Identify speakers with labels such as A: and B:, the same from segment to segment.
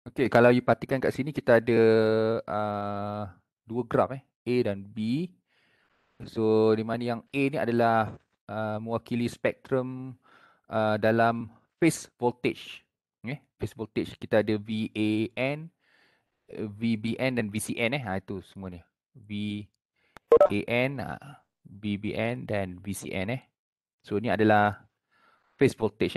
A: Okey, kalau you perhatikan kat sini kita ada uh, dua graf A dan B. So di mana yang A ni adalah mewakili spektrum dalam phase voltage. Phase voltage kita ada VAN, VBN dan VCN itu semua ni. VAN, VBN dan VCN So ni adalah phase voltage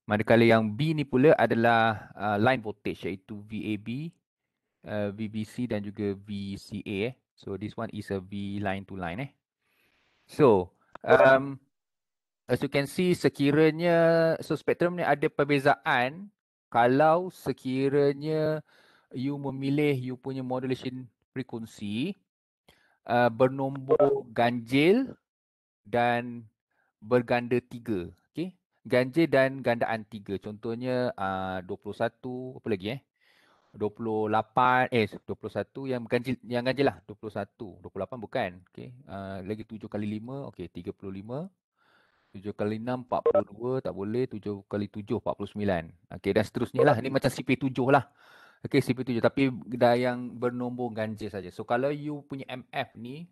A: Manakala yang B ni pula adalah line voltage iaitu VAB, VBC dan juga VCA So this one is a V line to line So as you can see sekiranya spektrum ni ada perbezaan kalau sekiranya you memilih you punya modulation frekuensi bernombor ganjil dan berganda 3. Okey. Ganjil dan gandaan 3. Contohnya 21 apa lagi 28 21 yang ganjil lah 21 28 bukan okey lagi 7 kali 5 okey 35 7 kali 6 42 tak boleh 7 kali 7 49 okey dan seterusnya lah ni macam CP7 lah okey CP7 tapi dah yang bernombor ganjil saja so kalau you punya MF ni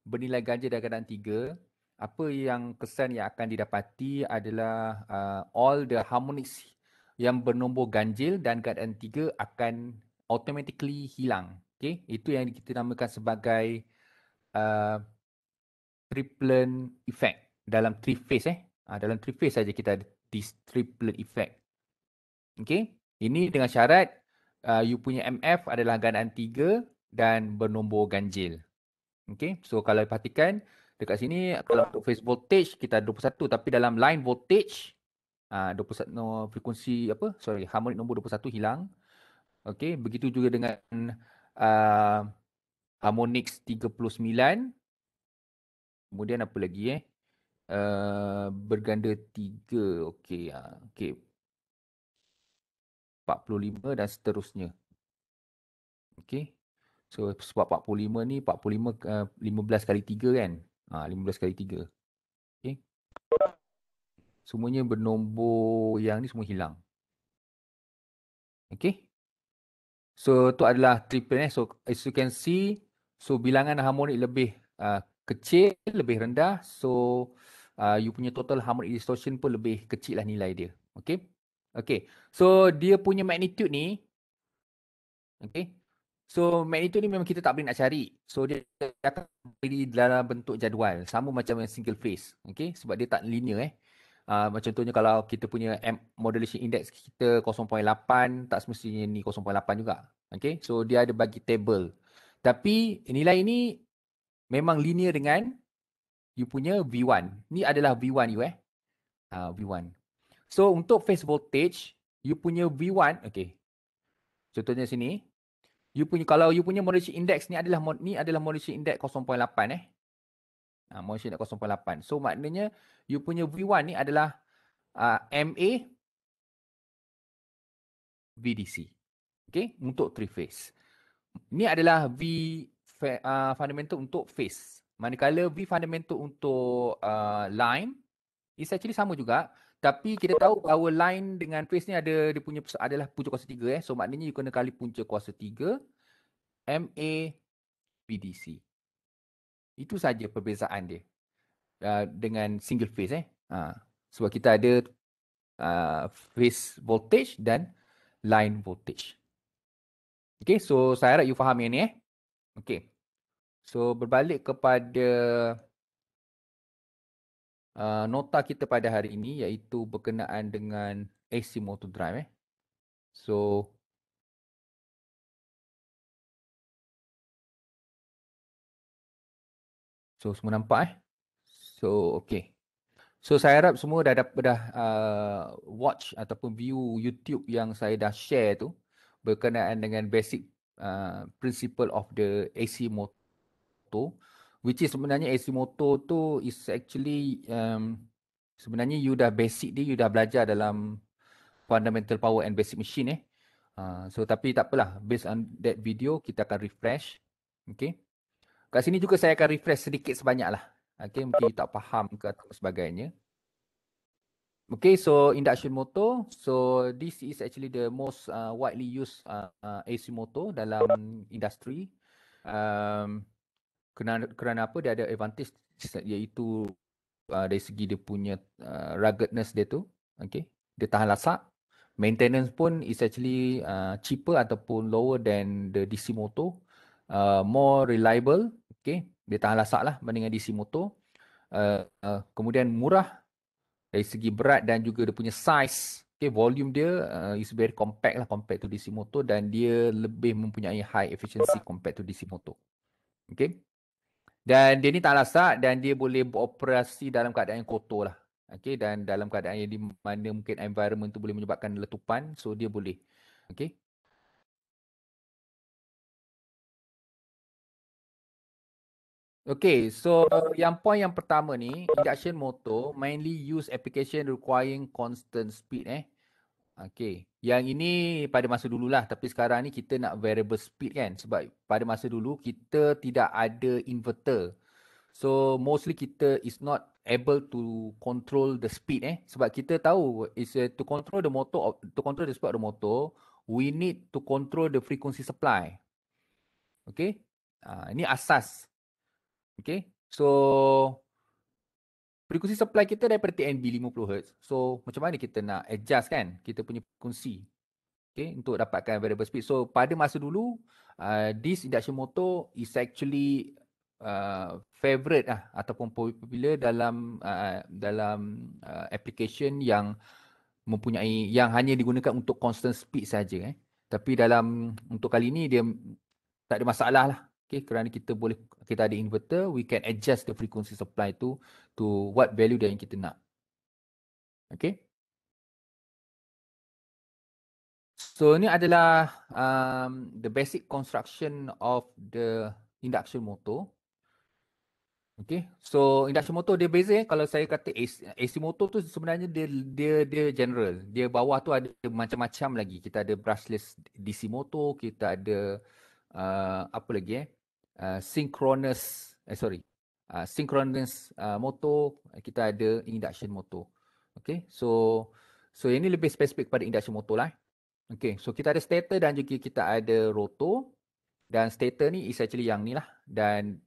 A: bernilai ganjil dan gandaan 3 apa yang kesan yang akan didapati adalah all the harmonics yang bernombor ganjil dan gandaan 3 akan automatically hilang. Okay? Itu yang kita namakan sebagai uh, triplet effect dalam three phase dalam three phase saja kita ada this triplet effect. Okay? Ini dengan syarat you punya MF adalah gandaan 3 dan bernombor ganjil. Okay, so kalau perhatikan dekat sini kalau untuk phase voltage kita ada 21 tapi dalam line voltage 21 no, frekuensi apa harmonic nombor 21 hilang. Okay, begitu juga dengan uh, harmonics 39. Kemudian apa lagi berganda 3. Okay, okay 45 dan seterusnya. Okay. So sebab 45 ni 45 15 kali 3 kan. 15 kali 3. Okay. Semuanya bernombor yang ni semua hilang. Okay. So tu adalah triple So as you can see, so bilangan harmonik lebih kecil, lebih rendah. So you punya total harmonic distortion pun lebih kecil lah nilai dia. Okay. Okay. So dia punya magnitude ni, okay. So magnitude ni memang kita tak boleh nak cari. So dia akan beri dalam bentuk jadual. Sama macam yang single phase. Okay. Sebab dia tak linear macam contohnya kalau kita punya modulation index kita 0.8 tak semestinya ni 0.8 juga. Okay. So dia ada bagi table. Tapi nilai ini memang linear dengan you punya V1. Ni adalah V1 you V1. So untuk phase voltage you punya V1 okay. Contohnya sini you punya kalau you punya modulation index ni adalah modulation index 0.8 modulation index 0.8. So maknanya you punya V1 ni adalah MA VDC. Okay, untuk three phase. Ini adalah V fundamental untuk phase. Manakala V fundamental untuk line is actually sama juga. Tapi kita tahu bahawa line dengan phase ni dia punya adalah punca kuasa 3 So maknanya you kena kali punca kuasa 3 MA VDC. Itu saja perbezaan dia dengan single phase sebab kita ada phase voltage dan line voltage. Okay, so saya harap you faham yang ni Okay. So berbalik kepada nota kita pada hari ini iaitu berkenaan dengan AC motor drive So semua nampak So okay. So saya harap semua dah watch ataupun view YouTube yang saya dah share tu berkenaan dengan basic principle of the AC motor which is sebenarnya AC motor tu is actually sebenarnya you dah basic dia you dah belajar dalam fundamental power and basic machine so tapi tak apalah based on that video kita akan refresh okay kat sini juga saya akan refresh sedikit sebanyak lah okay mungkin you tak faham ke atau sebagainya Okay, so induction motor. So this is actually the most widely used AC motor dalam industri. Kerana apa? Dia ada advantage iaitu dari segi dia punya ruggedness dia tu. Okay, dia tahan lasak. Maintenance pun is actually cheaper ataupun lower than the DC motor. More reliable. Okay, dia tahan lasak lah bandingkan DC motor. Kemudian murah dari segi berat dan juga dia punya size. Okay, volume dia is very compact lah compared to DC motor dan dia lebih mempunyai high efficiency compared to DC motor. Okay. Dan dia ni tak lasak dan dia boleh beroperasi dalam keadaan yang kotor lah. Okay, dan dalam keadaan yang di mana mungkin environment tu boleh menyebabkan letupan, so dia boleh. Okay. Okay, so yang point yang pertama ni, induction motor mainly use application requiring constant speed Okay. Yang ini pada masa dululah, tapi sekarang ni kita nak variable speed kan. Sebab pada masa dulu kita tidak ada inverter. So mostly kita is not able to control the speed sebab kita tahu is to control the motor, to control the speed of the motor, we need to control the frequency supply. Okay. Ini asas. Okay. So frequency supply kita daripada TNB 50Hz. So macam mana kita nak adjust kan kita punya frekuensi, okay, untuk dapatkan variable speed. So pada masa dulu, this induction motor is actually favorite ataupun popular dalam application yang mempunyai yang hanya digunakan untuk constant speed saja. Tapi untuk kali ini dia tak ada masalah lah. Okay, kerana kita ada inverter, we can adjust the frequency supply to what value yang kita nak. Okay. So ini adalah the basic construction of the induction motor. Okay, so induction motor dia beza kalau saya kata AC motor tu sebenarnya dia general. Dia bawah tu ada macam-macam lagi. Kita ada brushless DC motor, kita ada apa lagi synchronous motor, kita ada induction motor. Okay, so ini lebih spesifik pada induction motor lah. Okay, so kita ada stator dan juga kita ada rotor. Dan stator ni is actually yang ni lah. Dan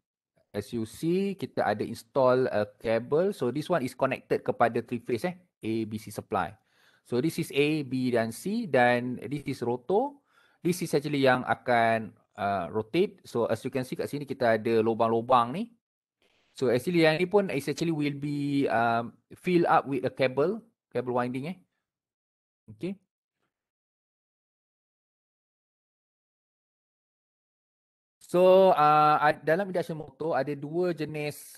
A: as you see, kita ada install a cable. So this one is connected kepada three phase A, B, C supply. So this is A, B dan C dan this is rotor. This is actually yang akan rotate. So as you can see kat sini kita ada lubang-lubang ni. So actually yang ni pun is actually will be fill up with a cable winding Okay. So dalam induction motor ada dua jenis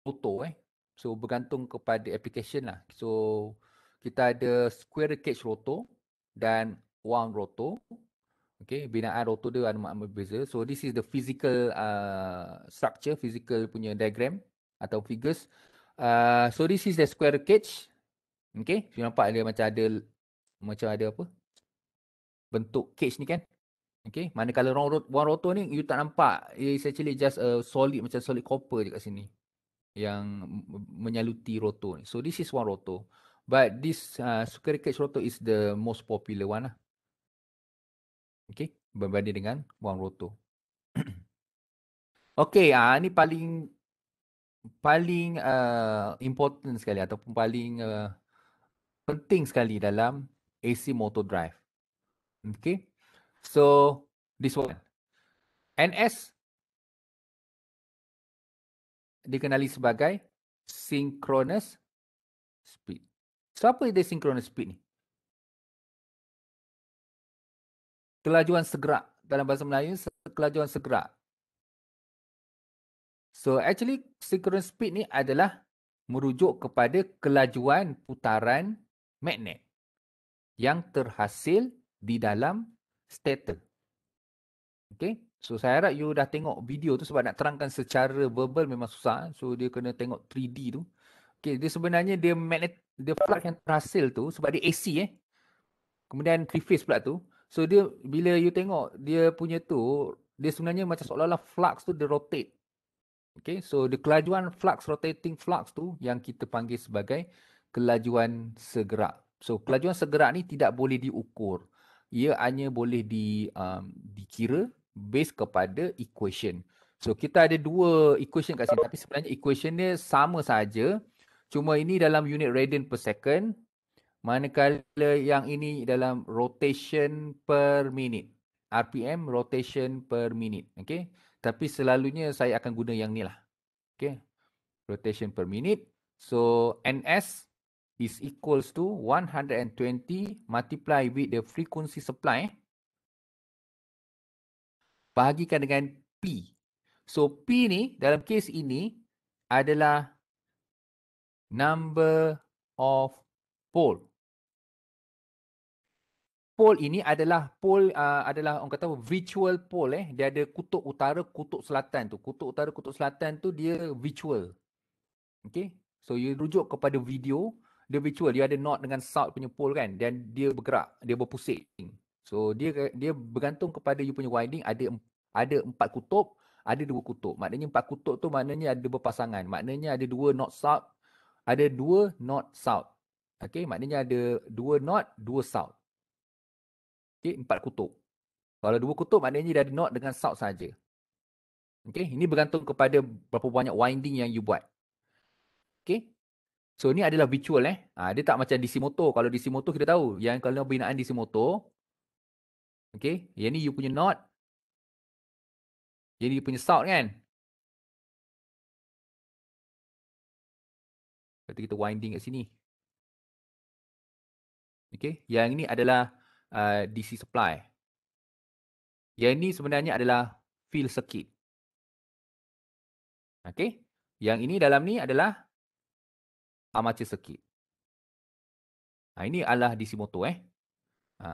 A: rotor So bergantung kepada application lah. So kita ada square cage rotor dan wound rotor. Okay, binaan rotor dia ada makna berbeza. So this is the physical structure, physical punya diagram atau figures. So this is the square cage. Okay, you nampak dia macam ada apa? Bentuk cage ni kan? Okay, manakala one rotor ni you tak nampak, it's actually just a solid macam solid copper je kat sini yang menyaluti rotor ni. So this is one rotor. But this square cage rotor is the most popular one lah. Okay, berbanding dengan one rotor. Okay, ni paling important sekali ataupun paling penting sekali dalam AC motor drive. Okay, so this one. NS dikenali sebagai synchronous speed. So apa dia synchronous speed ni? Kelajuan segerak. Dalam bahasa Melayu, kelajuan segerak. So actually synchronous speed ni adalah merujuk kepada kelajuan putaran magnet yang terhasil di dalam stator. Okay. So saya harap you dah tengok video tu sebab nak terangkan secara verbal memang susah. So dia kena tengok 3D tu. Okay, dia sebenarnya dia flux yang terhasil tu sebab dia AC Kemudian three phase pula tu. So dia bila you tengok dia punya tu, dia sebenarnya macam seolah-olah flux tu dia rotate. Okay, so the kelajuan flux, rotating flux tu yang kita panggil sebagai kelajuan segerak. So kelajuan segerak ni tidak boleh diukur. Ia hanya boleh dikira based kepada equation. So kita ada dua equation kat sini, tapi sebenarnya equation dia sama saja. Cuma ini dalam unit radian per second, manakala yang ini dalam rotation per minute. RPM, rotation per minute. Okay. Tapi selalunya saya akan guna yang ni lah. Okay. Rotation per minute. So NS is equals to 120 multiply with the frequency supply bahagikan dengan P. So P ni dalam kes ini adalah number of pole. Pole ini adalah adalah orang kata virtual pole. Dia ada kutub utara, kutub selatan tu. Kutub utara, kutub selatan tu dia virtual. Okay. So you rujuk kepada video, dia virtual. Dia ada north dengan south punya pole kan. Dan dia bergerak, dia berpusing. So dia bergantung kepada you punya winding. Ada 4 kutub, ada 2 kutub. Maknanya 4 kutub tu maknanya ada berpasangan. Maknanya ada 2 north south, ada 2 north south. Okay, maknanya ada 2 north, 2 south. Okay, 4 kutub. Kalau 2 kutub maknanya dia ada north dengan south saja. Okay, ini bergantung kepada berapa banyak winding yang you buat. Okay. So ni adalah virtual dia tak macam DC motor. Kalau DC motor kita tahu yang kalau binaan DC motor, okay, yang ni you punya north, yang ni you punya south kan. Lepas kita winding kat sini. Okay, yang ini adalah DC supply. Yang ini sebenarnya adalah field circuit. Okay, yang ini dalam ni adalah armature circuit. Ini adalah DC motor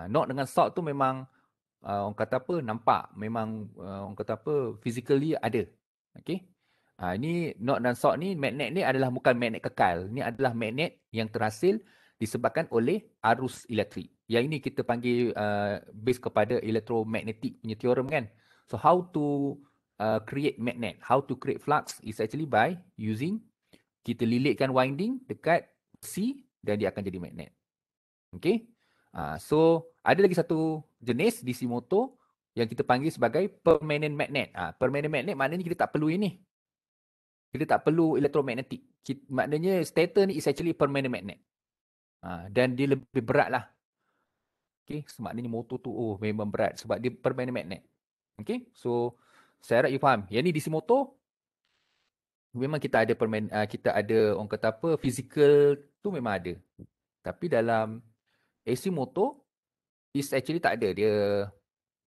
A: north dengan south tu memang orang kata apa, nampak. Memang orang kata apa, physically ada. Okay. Ini north dan south ni, magnet ni adalah bukan magnet kekal. Ini adalah magnet yang terhasil disebabkan oleh arus elektrik. Yang ini kita panggil base kepada electromagnetic punya theorem kan. So how to create magnet, how to create flux is actually by using, kita lilitkan winding dekat C dan dia akan jadi magnet. Okay. So ada lagi satu jenis DC motor yang kita panggil sebagai permanent magnet. Permanent magnet maknanya kita tak perlu ini. Kita tak perlu electromagnetic. Maknanya stator ni is actually permanent magnet. Dan dia lebih berat lah. Okay. So, maknanya motor tu memang berat sebab dia permanent magnet. Okay. So saya harap you faham. Yang ni DC motor memang kita ada kita ada orang kata apa, physical tu memang ada. Tapi dalam AC motor is actually tak ada. Dia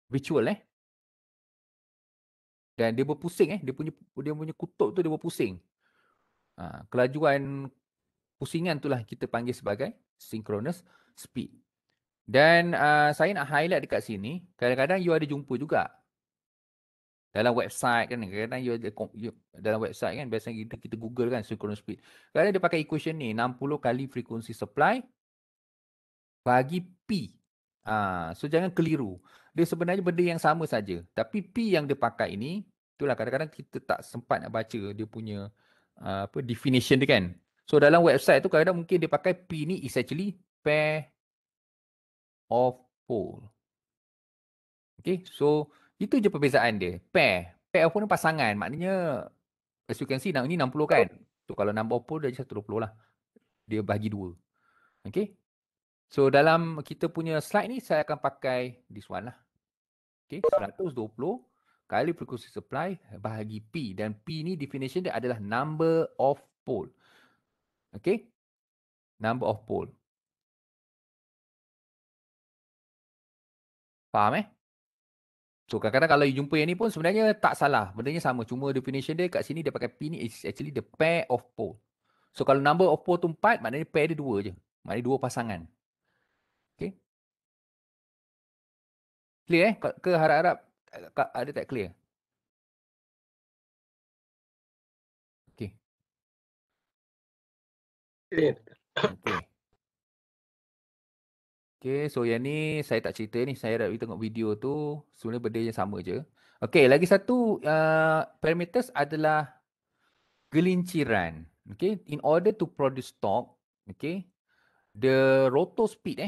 A: virtual dan dia berpusing dia punya kutub tu dia berpusing. Kelajuan pusingan itulah kita panggil sebagai synchronous speed. Dan saya nak highlight dekat sini, kadang-kadang you ada jumpa juga dalam website kan, kadang-kadang dalam website kan, biasanya kita Google kan synchronous speed. Kadang dia pakai equation ni 60 kali frequency supply bagi P. So jangan keliru. Dia sebenarnya benda yang sama saja. Tapi P yang dia pakai ini, itulah kadang-kadang kita tak sempat nak baca dia punya definition dia kan. So dalam website tu kadang-kadang mungkin dia pakai P ni is actually pair of pole. Okay, so itu je perbezaan dia. Pair of pole ni pasangan. Maknanya as you can see ini 60 kan. So kalau number of pole dia 120 lah. Dia bagi 2. Okay. So dalam kita punya slide ni saya akan pakai this one lah. Okay, 120 kali frequency supply bahagi P. Dan P ni definition dia adalah number of pole. Okay. Number of pole. Faham So kadang-kadang kalau you jumpa yang ni pun sebenarnya tak salah. Bendanya sama. Cuma definition dia kat sini dia pakai P ni is actually the pair of pole. So kalau number of pole tu 4, maknanya pair dia 2 je. Maknanya 2 pasangan. Okay. Clear Ke harap-harap ada tak clear? Okay.
B: Clear.
A: Okay. Okay, so yang ni saya tak cerita ni. Saya harap you tengok video tu. Sebenarnya benda yang sama je. Okay, lagi satu parameters adalah gelinciran. Okay, in order to produce torque, Okay. The rotor speed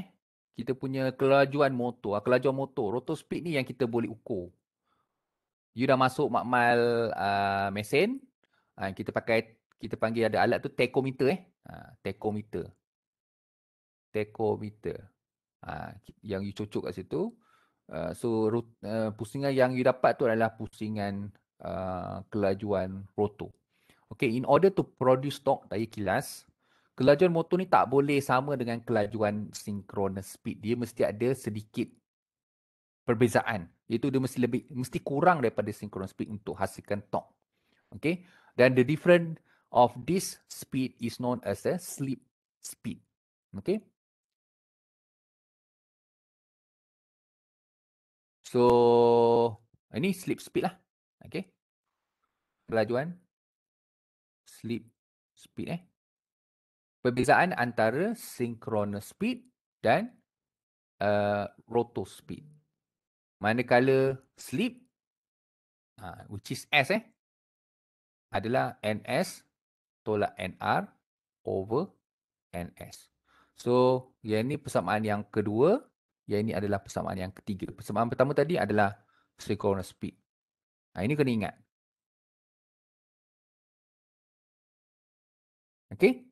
A: kita punya kelajuan motor. Kelajuan motor, rotor speed ni yang kita boleh ukur. You dah masuk makmal mesin, kita panggil ada alat tu tachometer tachometer. Tachometer. Yang you cocok kat situ. Pusingan yang you dapat tu adalah pusingan kelajuan rotor. Okay, in order to produce torque, daya kilas, kelajuan motor ni tak boleh sama dengan kelajuan synchronous speed. Dia mesti ada sedikit perbezaan. Iaitu dia mesti kurang daripada synchronous speed untuk hasilkan torque. Okay, dan the difference of this speed is known as a slip speed. Okay. So, ini slip speed lah. Okay. Kelajuan slip speed Perbezaan antara synchronous speed dan rotor speed. Manakala slip, which is S adalah NS tolak NR over NS. So, yang ni persamaan yang kedua, yang ini adalah persamaan yang ketiga. Persamaan pertama tadi adalah synchronous speed. Ini kena ingat. Okay?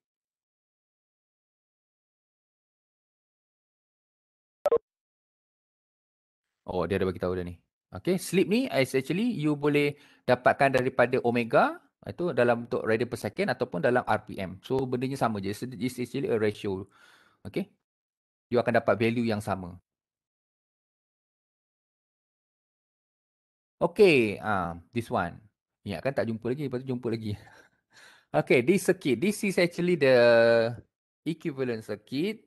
A: Oh, dia ada bagi tahu dah ni. Okay, slip ni is actually you boleh dapatkan daripada omega, itu dalam bentuk radian per second ataupun dalam RPM. So, bendanya sama je. It's actually a ratio. Okay? You akan dapat value yang sama. Okay, this one. Ingatkan tak jumpa lagi, lepas tu jumpa lagi. Okay, this circuit. This is actually the equivalent circuit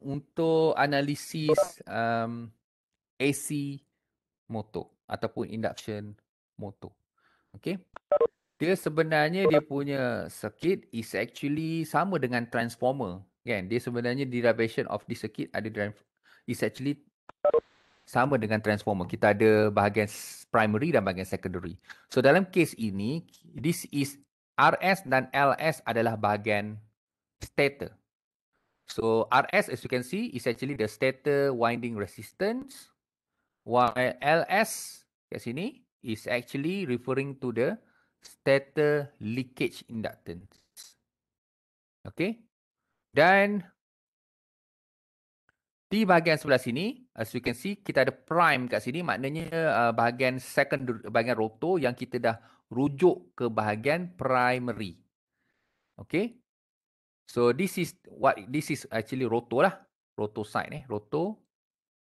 A: untuk analisis AC motor ataupun induction motor. Okay. Dia sebenarnya dia punya circuit is actually sama dengan transformer. Kan? Dia sebenarnya derivation of this circuit is actually sama dengan transformer. Kita ada bahagian primary dan bahagian secondary. So dalam case ini, this is RS dan LS adalah bahagian stator. So RS, as you can see, is actually the stator winding resistance. While LS kat sini is actually referring to the stator leakage inductance. Okay. Dan di bahagian sebelah sini, as you can see, kita ada prime kat sini. Maknanya bahagian bahagian rotor yang kita dah rujuk ke bahagian primary. Okay. So this is actually rotor lah. Rotor side rotor.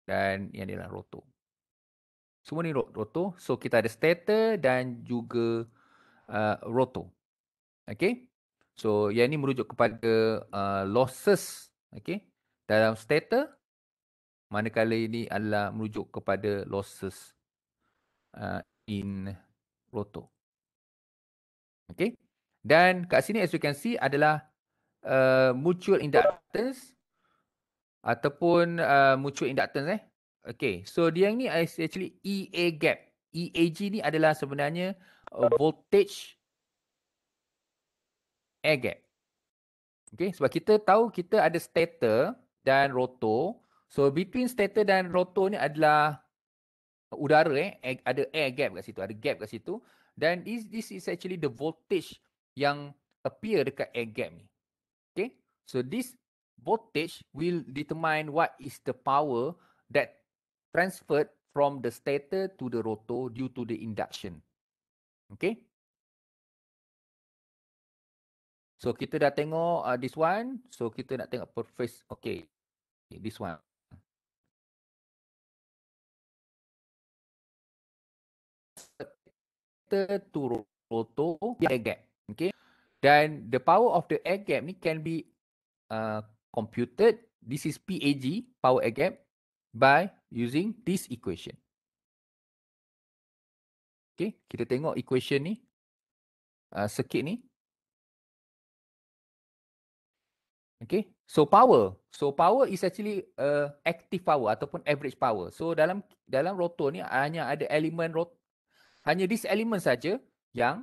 A: Dan yang ni lah rotor. Semua ni rotor. So kita ada stator dan juga rotor. Okay. So yang ni merujuk kepada losses. Okay. Dalam stator. Manakala ini adalah merujuk kepada losses in rotor. Okay. Dan kat sini as you can see adalah mutual inductance ataupun mutual inductance Okay. So dia ni is actually EA gap. EAG ni adalah sebenarnya voltage air gap. Okay. Sebab kita tahu kita ada stator dan rotor. So between stator dan rotor ni adalah udara ada air gap kat situ, ada gap kat situ, dan this is actually the voltage yang appear dekat air gap ni. Okay, so this voltage will determine what is the power that transferred from the stator to the rotor due to the induction. Okay, so kita dah tengok this one, so kita nak tengok per phase. Okay, this one. To rotor air gap. Okay. Dan the power of the air gap ni can be computed. This is PAG, power air gap, by using this equation. Okay, kita tengok equation ni, circuit ni. Okay, so power is actually active power ataupun average power. So dalam rotor ni hanya ada elemen hanya this element saja yang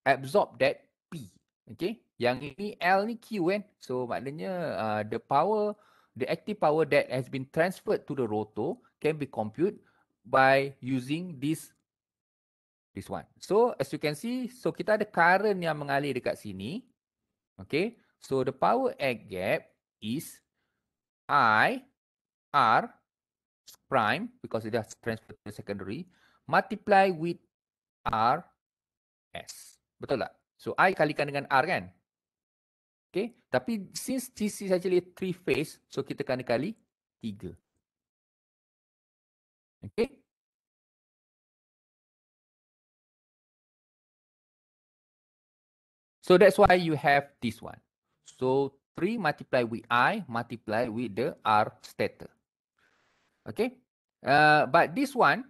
A: absorb that P. Okay. Yang ini L ni Q kan. So maknanya the active power that has been transferred to the rotor can be computed by using this one. So as you can see, so kita ada current yang mengalir dekat sini. Okay. So the power air gap is I R prime because it has transferred to secondary multiply with R S. Betul tak? So I kalikan dengan R kan? Okay. Tapi since this is actually three phase, so kita kena kali 3. Okay. So that's why you have this one. So 3 multiply with I multiply with the R stator. Okay. But this one,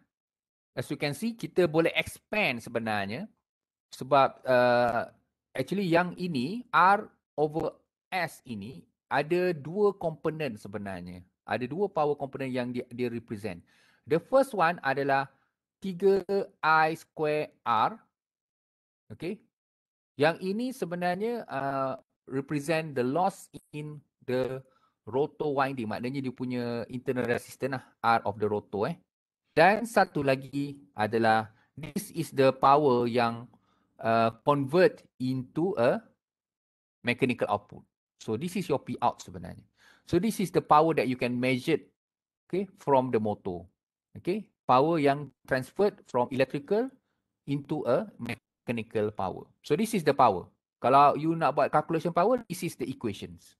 A: as you can see, kita boleh expand sebenarnya. Sebab actually yang ini, R over S ini, ada dua komponen sebenarnya. Ada dua power component yang dia represent. The first one adalah 3I square R. Okay. Yang ini sebenarnya represent the loss in the rotor winding. Maknanya dia punya internal resistance lah, R of the rotor. Dan satu lagi adalah this is the power yang convert into a mechanical output. So this is your P out sebenarnya. So this is the power that you can measure, okay, from the motor. Okay, power yang transferred from electrical into a mechanical power. So this is the power. Kalau you nak buat calculation power, this is the equations.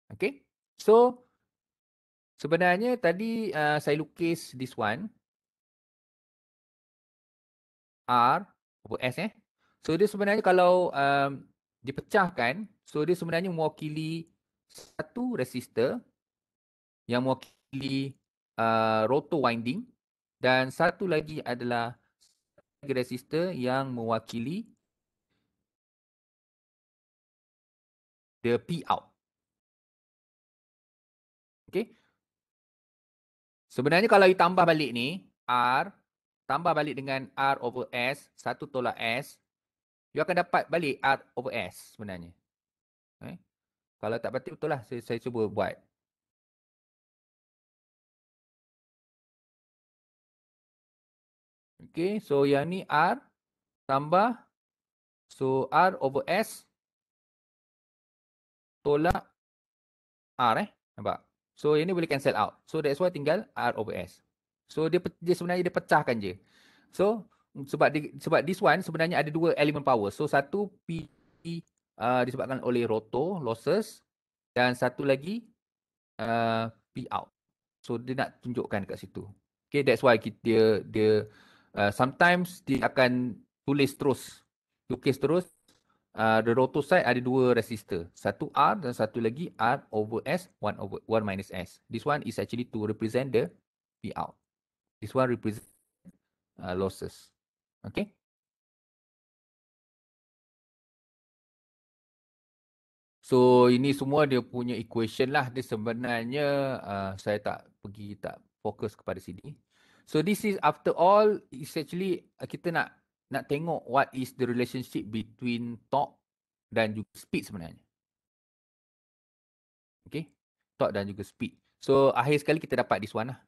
A: Okay, so sebenarnya tadi saya lukis this one. R over S So dia sebenarnya kalau dipecahkan, so dia sebenarnya mewakili satu resistor yang mewakili rotor winding dan satu lagi adalah resistor yang mewakili the P out. Okay. Sebenarnya kalau you tambah balik ni, R tambah balik dengan R over S, satu tolak S, you akan dapat balik R over S sebenarnya. Okay. Kalau tak berarti betul lah, saya cuba buat. Okay, so yang ni R tambah, so R over S tolak R nampak? So yang ni boleh cancel out. So that's why tinggal R over S. So dia sebenarnya dia pecahkan je. So sebab this one sebenarnya ada dua elemen power. So satu P disebabkan oleh rotor losses dan satu lagi P out. So dia nak tunjukkan kat situ. Okay, that's why dia sometimes dia akan tulis terus, lukis terus. The rotor side ada dua resistor. Satu R dan satu lagi R over S, 1 over 1 minus S. This one is actually to represent the P out. This one represent losses. Okay. So ini semua dia punya equation lah. Dia sebenarnya saya tak fokus kepada sini. So this is after all is actually kita nak tengok what is the relationship between torque dan juga speed sebenarnya. Okay. Torque dan juga speed. So akhir sekali kita dapat this one lah.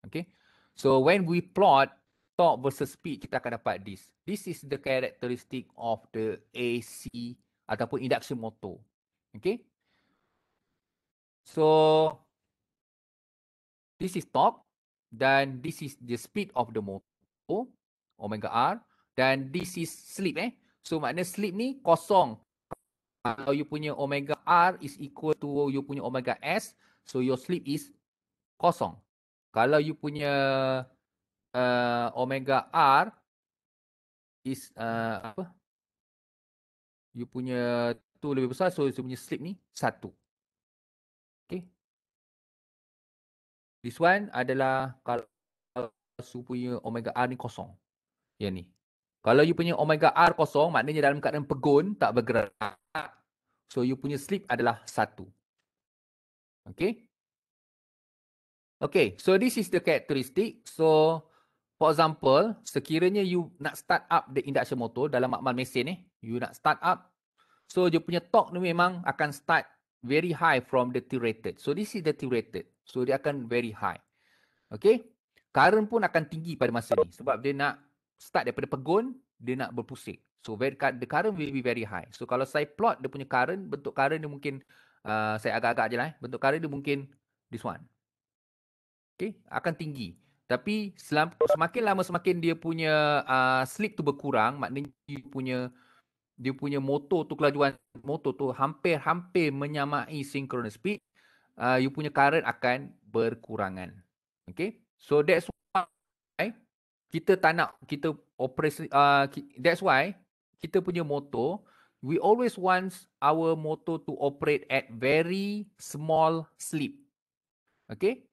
A: Okay. So when we plot torque versus speed, kita akan dapat this. This is the characteristic of the AC ataupun induction motor. Okay. So this is torque dan this is the speed of the motor, omega R, dan this is slip So maknanya slip ni kosong. Kalau you punya omega R is equal to you punya omega S, so your slip is kosong. Kalau you punya omega R is apa? You punya tu lebih besar, so you punya slip ni 1. Okay. This one adalah kalau you punya omega R ni kosong. Yang ni. Kalau you punya omega R kosong, maknanya dalam keadaan pegun, tak bergerak. So you punya slip adalah 1. Okay. Okay, so this is the characteristic. So For example, sekiranya you nak start up the induction motor dalam makmal mesin ni, you nak start up, so dia punya torque ni memang akan start very high from the T-rated. So this is the T-rated. So dia akan very high. Okay. Current pun akan tinggi pada masa ni sebab dia nak start daripada pegun, dia nak berpusing. So the current will be very high. So kalau saya plot dia punya current, bentuk current dia mungkin, saya agak-agak je lah. Bentuk current dia mungkin this one. Okay, akan tinggi. Tapi semakin lama semakin dia punya slip tu berkurang, maknanya dia punya motor tu, kelajuan motor tu hampir menyamai synchronous speed, you punya current akan berkurangan. Okay, so that's why kita tak nak kita operasi, that's why kita punya motor, we always want our motor to operate at very small slip. Okay,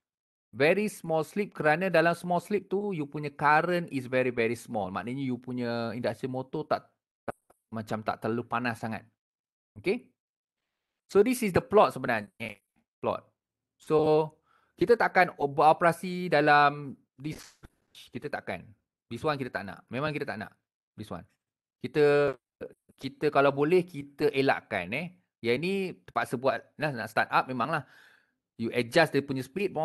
A: very small slip, kerana dalam small slip tu you punya current is very small. Maknanya you punya induction motor tak terlalu panas sangat. Okay. So this is the plot sebenarnya. Plot. So kita takkan beroperasi dalam this. Kita takkan. This one kita tak nak. Memang kita tak nak. This one. Kita kalau boleh kita elakkan. Yang ni terpaksa buat. Nak start up memanglah. You adjust dia punya speed.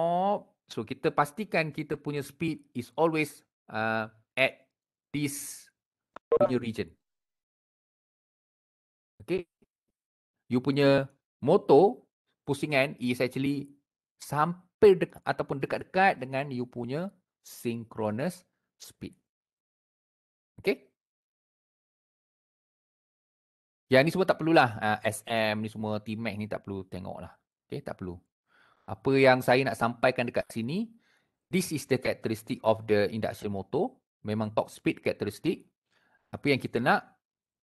A: So kita pastikan kita punya speed is always at this punya region. Okay. You punya motor pusingan is actually sampai ataupun dekat-dekat dengan you punya synchronous speed. Okay. Yang ni semua tak perlulah. SM ni semua, T-Max ni tak perlu tengok lah. Okay, tak perlu. Apa yang saya nak sampaikan dekat sini, this is the characteristic of the induction motor. Memang torque speed characteristic. Apa yang kita nak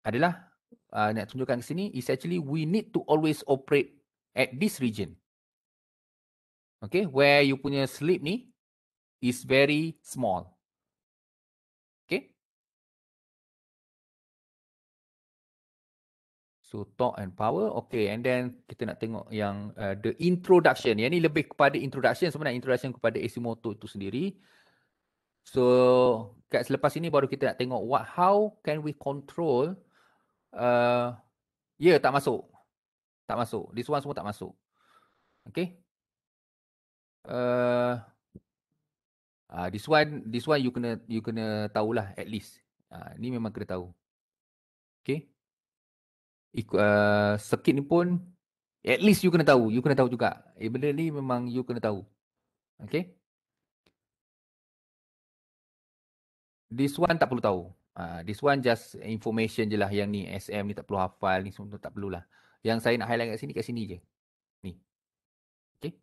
A: adalah, nak tunjukkan ke sini, is actually we need to always operate at this region. Okay, where you punya slip ni is very small. Okay. So torque and power. Okay, and then kita nak tengok yang the introduction. Yang ni lebih kepada introduction sebenarnya, introduction kepada AC motor itu sendiri. So kat selepas ini baru kita nak tengok how can we control. Tak masuk. Tak masuk. This one semua tak masuk. Okay. This one you kena tahulah at least. Ni memang kena tahu. Okay. Circuit ni pun at least you kena tahu. You kena tahu juga. Benda ni memang you kena tahu. Okay. This one tak perlu tahu. This one just information je lah. Yang ni SM ni tak perlu hafal. Ni semua tak perlulah. Yang saya nak highlight kat sini je. Ni. Okay.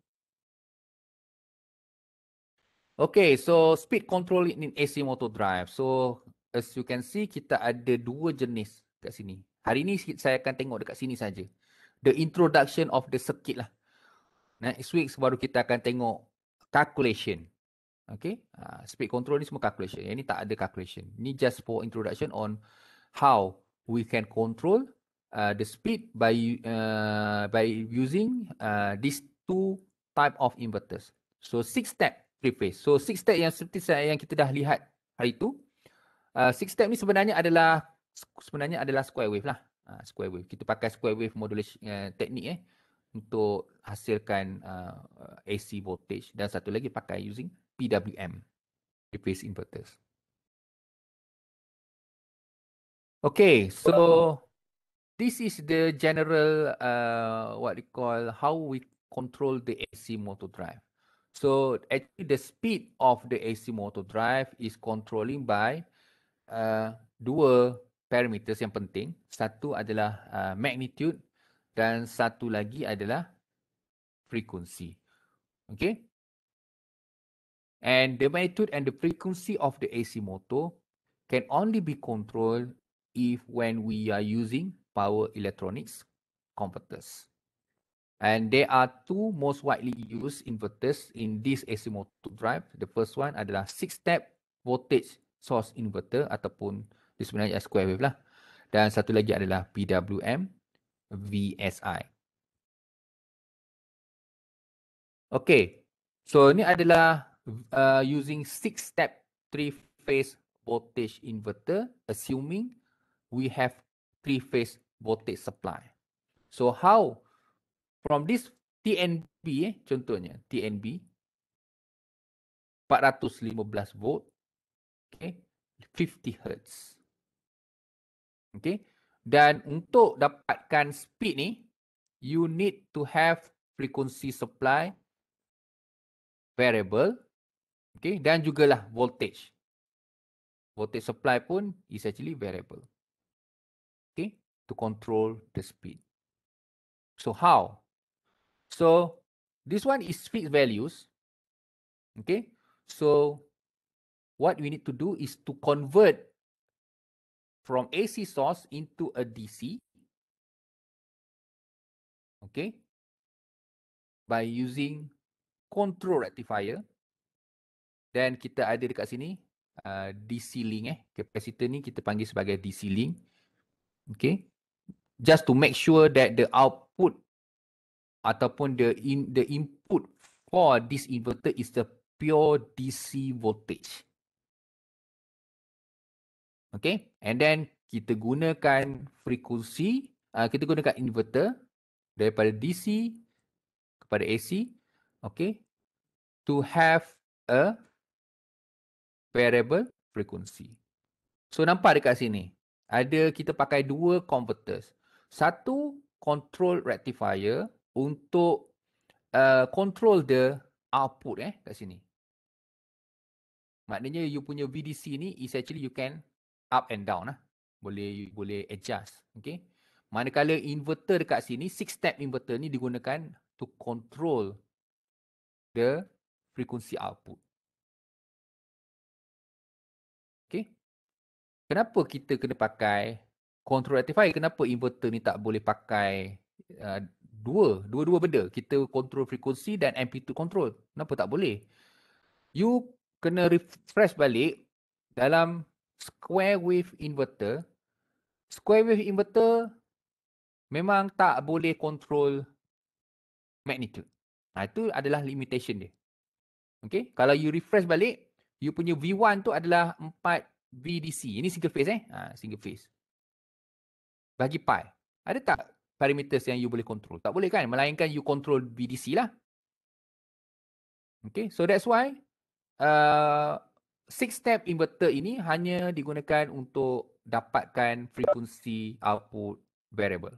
A: Okay, so speed control in AC motor drive. So as you can see, kita ada dua jenis kat sini. Hari ni saya akan tengok dekat sini saja. The introduction of the circuit lah. Next week baru kita akan tengok calculation. Okay. Speed control ni semua calculation. Yang ni tak ada calculation. Ni just for introduction on how we can control the speed by using these two type of inverters. So 6-step three-phase. So 6-step yang seperti yang kita dah lihat hari tu. 6-step ni sebenarnya adalah square wave lah. Square wave. Kita pakai square wave modulation teknik untuk hasilkan AC voltage, dan satu lagi pakai using PWM, three-phase inverters. Okay, so this is the general what we call how we control the AC motor drive. So actually the speed of the AC motor drive is controlling by dua parameters yang penting. Satu adalah magnitude dan satu lagi adalah frequency. Okay. And the magnitude and the frequency of the AC motor can only be controlled if when we are using power electronics converters. And there are two most widely used inverters in this AC motor drive. The first one adalah 6-step voltage source inverter ataupun dia sebenarnya square wave lah. Dan satu lagi adalah PWM VSI. Okay, so ini adalah using 6-step three-phase voltage inverter assuming we have three-phase voltage supply. So how from this TNB contohnya TNB 415 volt, okay, 50 Hz. Okay. Dan untuk dapatkan speed ni, you need to have frequency supply variable, okay, dan jugalah voltage. Voltage supply pun is actually variable, okay, to control the speed. So how? So this one is fixed values, okay. So what we need to do is to convert from AC source into a DC, okay, by using control rectifier. Dan kita ada dekat sini DC link capacitor ni kita panggil sebagai DC link. Okay. Just to make sure that the output ataupun the input for this inverter is the pure DC voltage. Okay. And then kita gunakan frekuensi, kita gunakan inverter daripada DC kepada AC. Okay. To have a variable frequency. So nampak dekat sini. Ada kita pakai dua converters. Satu control rectifier untuk control the output kat sini. Maknanya you punya VDC ni is actually you can up and down Boleh adjust. Okay. Manakala inverter dekat sini, 6-step inverter ni digunakan to control the frequency output. Okay. Kenapa kita kena pakai control rectifier? Kenapa inverter ni tak boleh pakai dua benda? Kita control frekuensi dan amplitude control. Kenapa tak boleh? You kena refresh balik dalam square wave inverter. Square wave inverter memang tak boleh control magnitude. Itu adalah limitation dia. Okay? Kalau you refresh balik, you punya V1 tu adalah 4 VDC. Ini single phase single phase. Bagi pi. Ada tak parameters yang you boleh control? Tak boleh kan? Melainkan you control VDC lah. Okay. So that's why 6-step inverter ini hanya digunakan untuk dapatkan frekuensi output variable.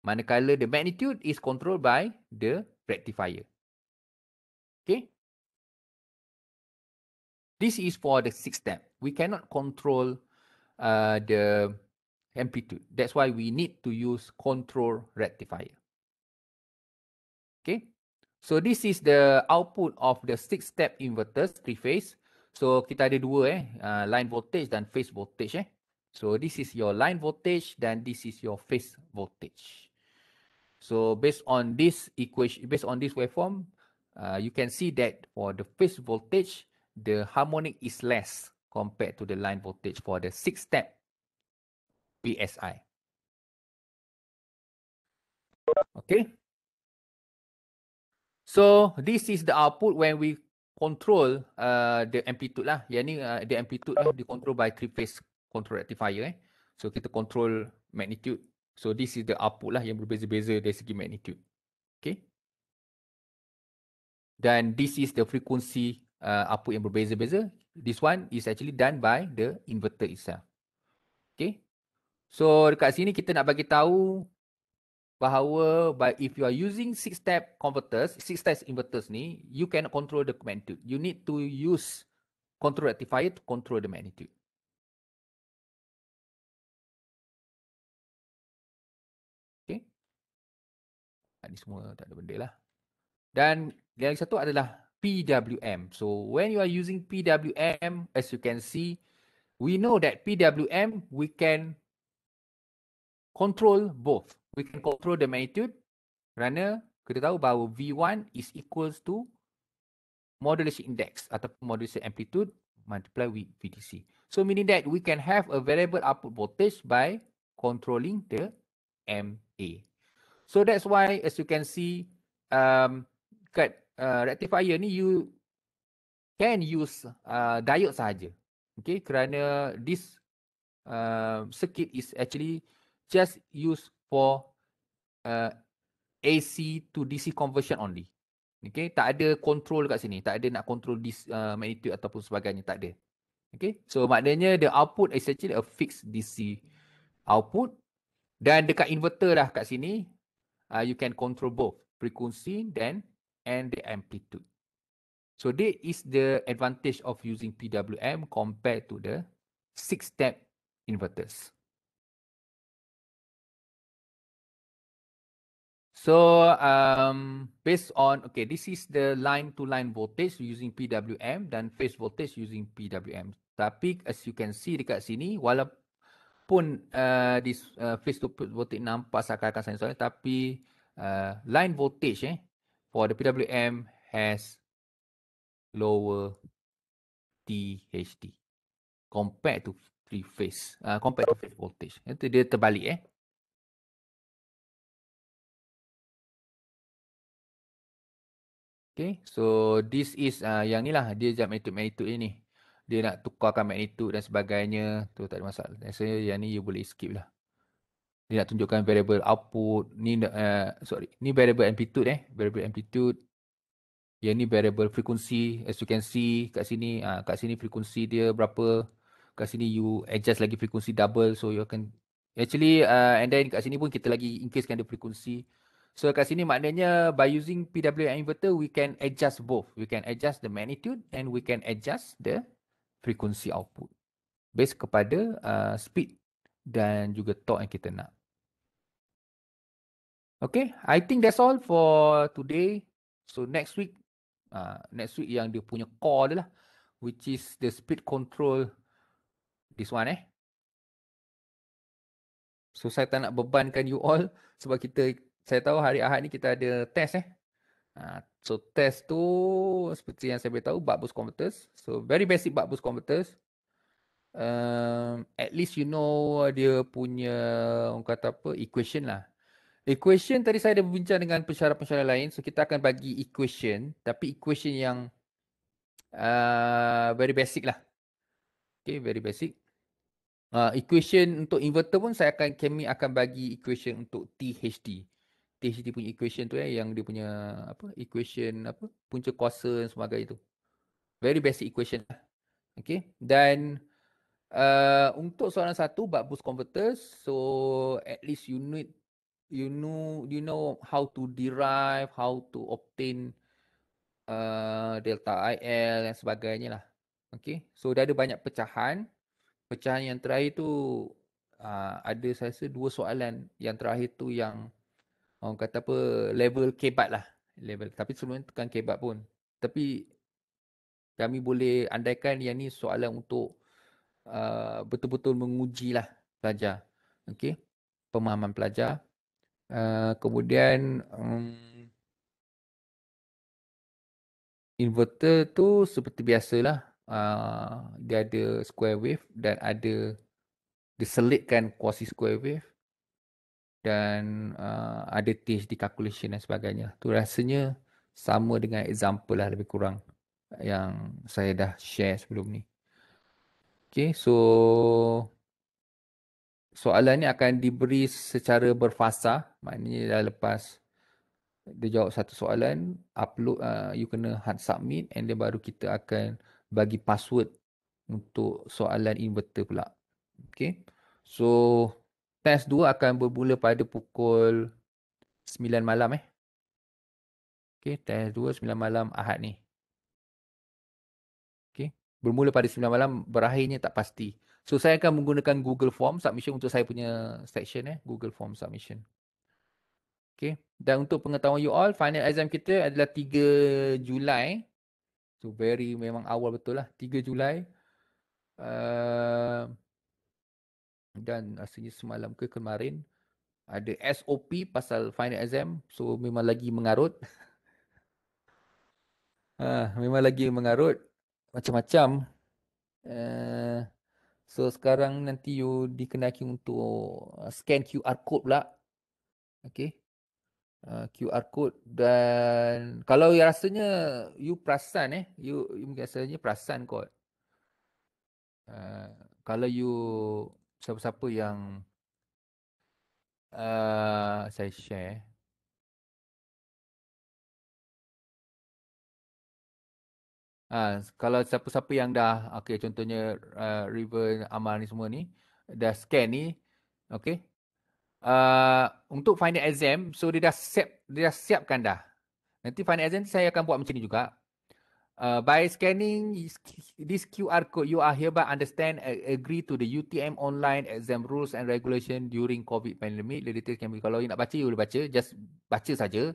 A: Manakala the magnitude is controlled by the rectifier. Okay. This is for the 6-step. We cannot control the amplitude. That's why we need to use control rectifier. Okay. So this is the output of the 6-step inverters, 3-phase. So kita ada dua line voltage dan phase voltage. So this is your line voltage dan this is your phase voltage. So based on this equation, based on this waveform, you can see that for the phase voltage, the harmonic is less compared to the line voltage for the 6-step PSI. Okay. So this is the output when we control the amplitude lah. Yang ni the amplitude lah dikontrol by 3-phase control rectifier. So kita control magnitude. So this is the output lah yang berbeza-beza dari segi magnitude. Okay. Dan this is the frequency output yang berbeza-beza. This one is actually done by the inverter itself. Okay. So dekat sini kita nak bagi tahu bahawa if you are using 6-step converters, 6-step inverters ni, you cannot control the magnitude. You need to use control rectifier to control the magnitude. Okay. Ini semua tak ada benda lah. Dan yang satu adalah PWM. So when you are using PWM, as you can see, we know that PWM, we can control both. We can control the magnitude kerana kita tahu bahawa V1 is equals to modulation index atau modulation amplitude multiply with VDC. So meaning that we can have a variable output voltage by controlling the MA. So that's why as you can see kat rectifier ni you can use diode sahaja. Okay, kerana this circuit is actually just used for uh, AC to DC conversion only. Okay, tak ada control kat sini. Tak ada nak control this magnitude ataupun sebagainya. Tak ada. Okay, so maknanya the output is actually a fixed DC output. Dan dekat inverter dah kat sini, you can control both frequency and the amplitude. So that is the advantage of using PWM compared to the 6-step inverters. So based on, okay, this is the line-to-line voltage using PWM dan phase voltage using PWM. Tapi as you can see dekat sini, walaupun this phase voltage nampak seakan-akan sinusoidal, tapi line voltage for the PWM has lower THD compared to compared to phase voltage. Itu dia terbalik Okay, so this is yang ni lah, dia jap magnitude ni. Dia nak tukarkan magnitude dan sebagainya, tu tak ada masalah. Rasanya yang ni you boleh skip lah. Dia nak tunjukkan variable output, ni ni variable amplitude variable amplitude. Yang ni variable frequency, as you can see kat sini, frequency dia berapa. Kat sini you adjust lagi frequency double, so you akan actually and then kat sini pun kita lagi increasekan the frequency. So kat sini maknanya by using PWM inverter we can adjust both. We can adjust the magnitude and we can adjust the frequency output based kepada speed dan juga torque yang kita nak. Okay, I think that's all for today. So next week yang dia punya core dia lah, which is the speed control, this one So saya tak nak bebankan you all sebab saya tahu hari Ahad ni kita ada test So test tu seperti yang saya beritahu, buck boost converters. So very basic buck boost converters. At least you know dia punya, orang kata apa, equation lah. Equation tadi saya ada berbincang dengan pensyarah-pensyarah lain. So kita akan bagi equation, tapi equation yang very basic lah. Okay, very basic. Equation untuk inverter pun kami akan bagi equation untuk THD. THD punya equation tu yang dia punya equation punca kuasa dan sebagainya tu. Very basic equation lah. Okay. Dan untuk soalan satu buck boost converters, so at least you know how to derive, how to obtain delta IL dan sebagainya lah. Okay. So dah ada banyak pecahan. Pecahan yang terakhir tu ada saya rasa 2 soalan. Yang terakhir tu yang orang kata apa, level kebat lah. Tapi sebelum tu kan kebat pun. Tapi kami boleh andaikan yang ni soalan untuk betul-betul menguji lah pelajar. Okay. Pemahaman pelajar. Kemudian inverter tu seperti biasalah. Dia ada square wave dan ada diselitkan quasi square wave dan ada THD calculation dan sebagainya. Tu rasanya sama dengan example lah lebih kurang yang saya dah share sebelum ni. Okay, so soalan ni akan diberi secara berfasa. Maknanya dah lepas dia jawab satu soalan, upload, you kena hard submit and then baru kita akan bagi password untuk soalan inverter pula. Okay, so test 2 akan bermula pada pukul 9 malam Okay, test 2 9 malam Ahad ni. Okay, bermula pada 9 malam, berakhirnya tak pasti. So saya akan menggunakan Google Form submission untuk saya punya section Google Form submission. Okay, dan untuk pengetahuan you all, final exam kita adalah 3 Julai. So memang awal betul lah, 3 Julai. Dan rasanya semalam ke kemarin ada SOP pasal final exam. So memang lagi mengarut. Memang lagi mengarut. Macam-macam. So sekarang nanti you dikenaki untuk scan QR code pula. Okay. QR code. Dan kalau rasanya you perasan you rasanya perasan kot. Uh, Kalau you siapa-siapa yang saya share. Kalau siapa-siapa yang dah, okay, contohnya River Amal ni semua ni, dah scan ni, okay. Untuk final exam, so dia dah siapkan dah. Nanti final exam saya akan buat macam ni juga. By scanning this QR code, you are hereby understand and agree to the UTM online exam rules and regulation during COVID pandemic. The details can be, kalau you nak baca, you boleh baca. Just baca saja.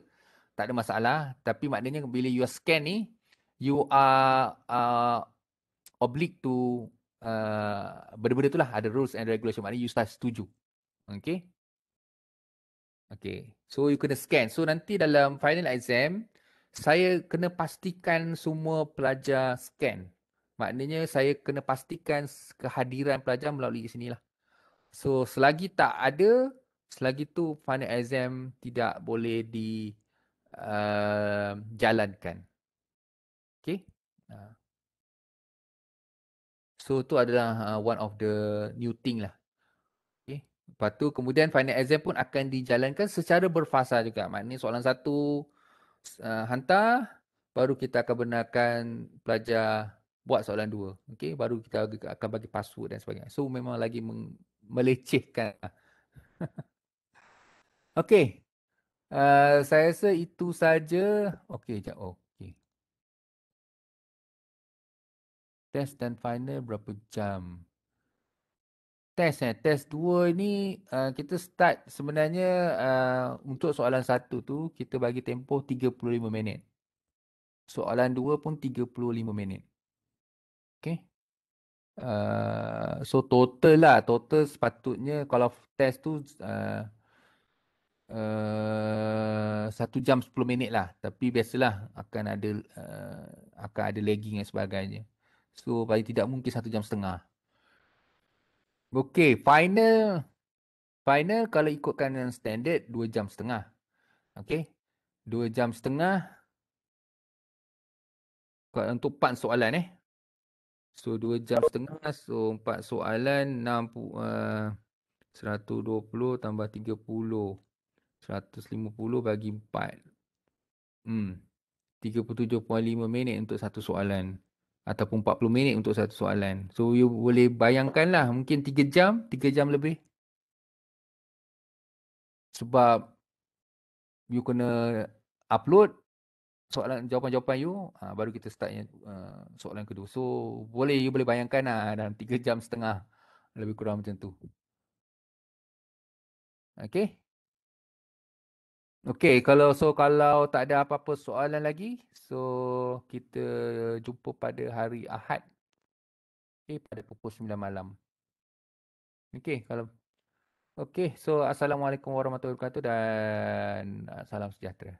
A: Tak ada masalah. Tapi maknanya bila you scan ni, you are obliged to benda-benda tu lah. Ada rules and regulation. Maknanya you setuju. Okay. Okay. So you kena scan. So nanti dalam final exam, saya kena pastikan semua pelajar scan. Maknanya saya kena pastikan kehadiran pelajar melalui sini lah. So selagi tak ada, selagi tu final exam tidak boleh dijalankan. Okay. So tu adalah one of the new thing lah. Okay. Lepas tu kemudian final exam pun akan dijalankan secara berfasa juga. Maknanya soalan satu hantar, baru kita akan benarkan pelajar buat soalan dua. Okay. Baru kita akan bagi password dan sebagainya. So memang lagi melecehkan. Okay. Saya rasa itu saja. Okay, sekejap. Oh, okay. Test dan final berapa jam? Test 2 ni kita start sebenarnya untuk soalan satu tu kita bagi tempoh 35 minit. Soalan 2 pun 35 minit. Okay. So total lah, total sepatutnya kalau test tu 1 jam 10 minit lah. Tapi biasalah akan ada lagging dan sebagainya. So paling tidak mungkin 1 jam setengah. Okay, final kalau ikutkan yang standard 2 jam setengah. Okay. 2 jam setengah untuk 4 soalan So 2 jam setengah. So 4 soalan 120 tambah 30. 150 bagi 4. 37.5 minit untuk satu soalan. Ataupun 40 minit untuk satu soalan. So you boleh bayangkan lah. Mungkin 3 jam. 3 jam lebih. Sebab you kena upload soalan jawapan-jawapan you, baru kita start soalan kedua. So you boleh bayangkan lah dalam 3 jam setengah lebih kurang macam tu. Okay. Okay, kalau tak ada apa-apa soalan lagi, so kita jumpa pada hari Ahad. Okay, pada pukul 9 malam. Okay, so Assalamualaikum warahmatullahi wabarakatuh dan salam sejahtera.